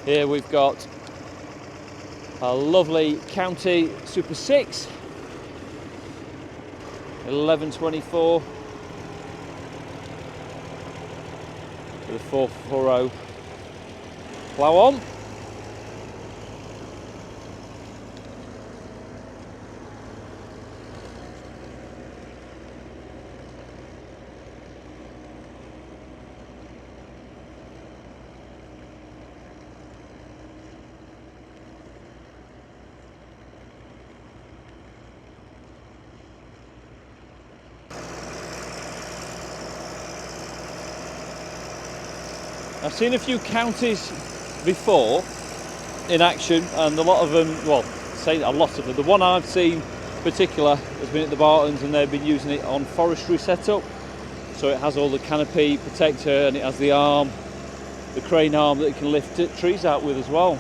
Here we've got a lovely County Super 6, 1124 with a 4 furrow plough on. I've seen a few counties before in action, and a lot of them, well, say a lot of them, the one I've seen in particular has been at the Bartons, and they've been using it on forestry setup. So it has all the canopy protector, and it has the arm, the crane arm that it can lift trees out with as well.